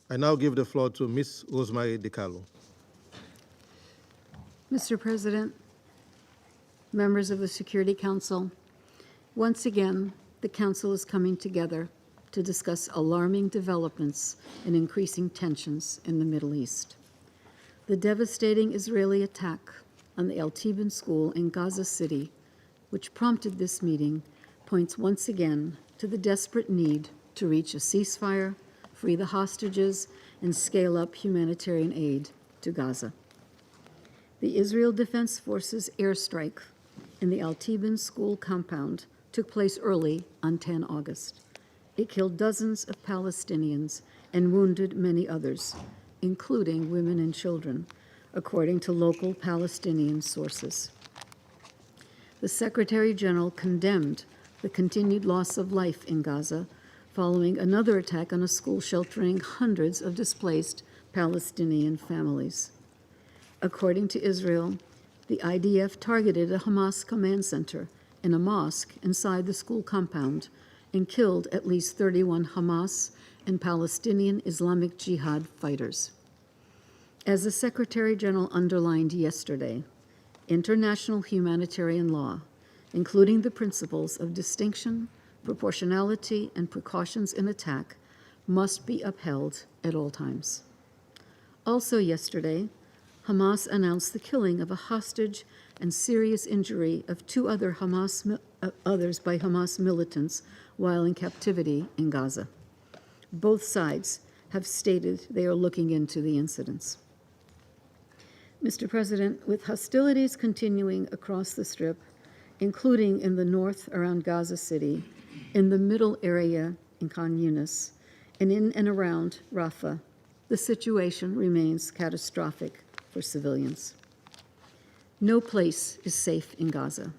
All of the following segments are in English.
I now give the floor to Ms. Rosemary DiCarlo. Mr. President, members of the Security Council, once again, the Council is coming together to discuss alarming developments and increasing tensions in the Middle East. The devastating Israeli attack on the al-Tabeen school in Gaza City, which prompted this meeting, points once again to the desperate need to reach a ceasefire, free the hostages, and scale up humanitarian aid to Gaza. The Israel Defense Forces airstrike in the al-Tabeen school compound took place early on 10 August. It killed dozens of Palestinians and wounded many others, including women and children, according to local Palestinian sources. The Secretary General condemned the continued loss of life in Gaza following another attack on a school sheltering hundreds of displaced Palestinian families. According to Israel, the IDF targeted a Hamas command center and a mosque inside the school compound and killed at least 31 Hamas and Palestinian Islamic Jihad fighters. As the Secretary General underlined yesterday, international humanitarian law, including the principles of distinction, proportionality, and precautions in attack, must be upheld at all times. Also yesterday, Hamas announced the killing of a hostage and serious injury of two others by Hamas militants while in captivity in Gaza. Both sides have stated they are looking into the incidents. Mr. President, with hostilities continuing across the Strip, including in the north around Gaza City, in the middle area in Khan Yunis, and in and around Rafah, the situation remains catastrophic for civilians. No place is safe in Gaza,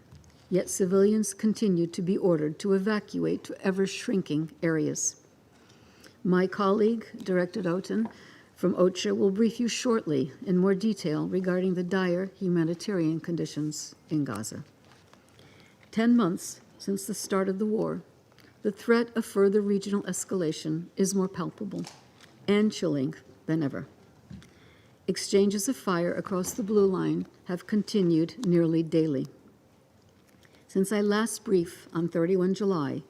yet civilians continue to be ordered to evacuate to ever-shrinking areas. My colleague, Director Oten, from OCHA will brief you shortly in more detail regarding the dire humanitarian conditions in Gaza. 10 months since the start of the war, the threat of further regional escalation is more palpable and chilling than ever. Exchanges of fire across the blue line have continued nearly daily. Since I last briefed on 31 July,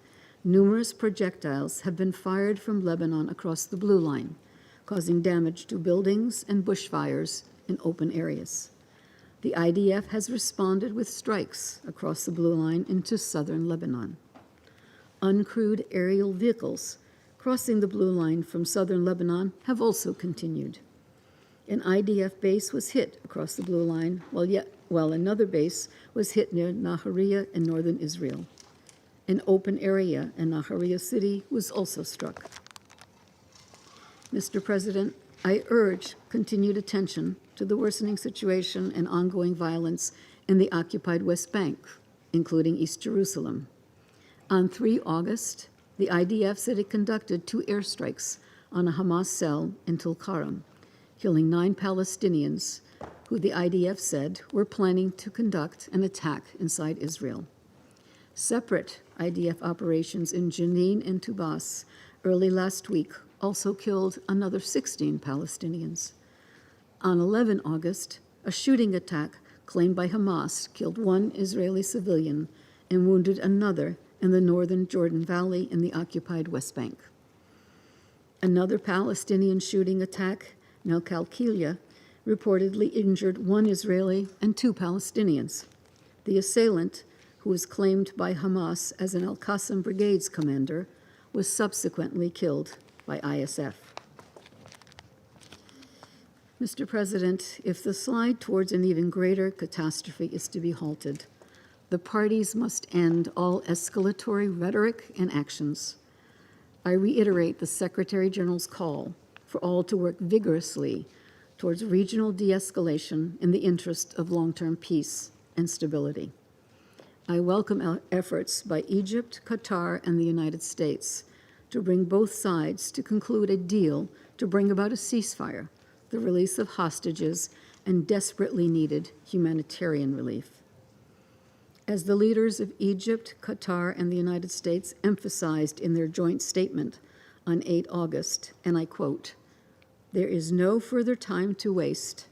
numerous projectiles have been fired from Lebanon across the blue line, causing damage to buildings and bushfires in open areas. The IDF has responded with strikes across the blue line into southern Lebanon. Uncrewed aerial vehicles crossing the blue line from southern Lebanon have also continued. An IDF base was hit across the blue line, while another base was hit near Nahariya in northern Israel. An open area in Nahariya city was also struck. Mr. President, I urge continued attention to the worsening situation and ongoing violence in the occupied West Bank, including East Jerusalem. On 3 August, the IDF said it conducted 2 airstrikes on a Hamas cell in Tulkarem, killing 9 Palestinians who the IDF said were planning to conduct an attack inside Israel. Separate IDF operations in Jenin and Tubas early last week also killed another 16 Palestinians. On 11 August, a shooting attack claimed by Hamas killed 1 Israeli civilian and wounded another in the northern Jordan Valley in the occupied West Bank. Another Palestinian shooting attack, Al-Qalqilia, reportedly injured 1 Israeli and 2 Palestinians. The assailant, who was claimed by Hamas as an Al-Qassam Brigade's commander, was subsequently killed by ISF. Mr. President, if the slide towards an even greater catastrophe is to be halted, the parties must end all escalatory rhetoric and actions. I reiterate the Secretary General's call for all to work vigorously towards regional de-escalation in the interest of long-term peace and stability. I welcome efforts by Egypt, Qatar, and the United States to bring both sides to conclude a deal to bring about a ceasefire, the release of hostages, and desperately needed humanitarian relief. As the leaders of Egypt, Qatar, and the United States emphasized in their joint statement on 8 August, and I quote, There is no further time to waste,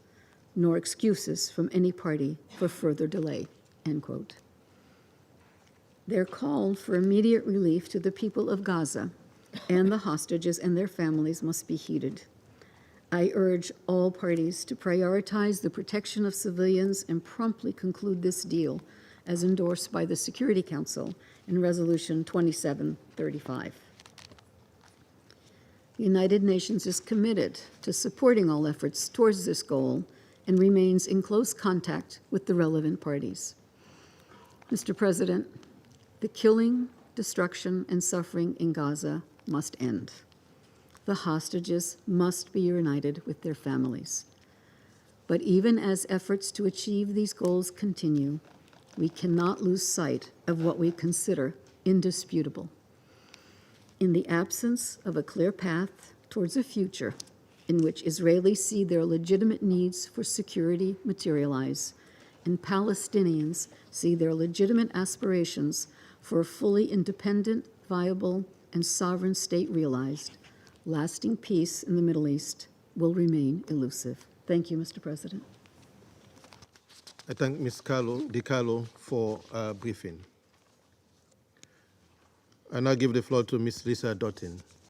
nor excuses from any party for further delay," end quote. Their call for immediate relief to the people of Gaza and the hostages and their families must be heeded. I urge all parties to prioritize the protection of civilians and promptly conclude this deal as endorsed by the Security Council in Resolution 2735. The United Nations is committed to supporting all efforts towards this goal and remains in close contact with the relevant parties. Mr. President, the killing, destruction, and suffering in Gaza must end. The hostages must be reunited with their families. But even as efforts to achieve these goals continue, we cannot lose sight of what we consider indisputable. In the absence of a clear path towards a future in which Israelis see their legitimate needs for security materialize, and Palestinians see their legitimate aspirations for a fully independent, viable, and sovereign state realized, lasting peace in the Middle East will remain elusive. Thank you, Mr. President. I thank Ms. DiCarlo for briefing. I now give the floor to Ms. Lisa Dottin.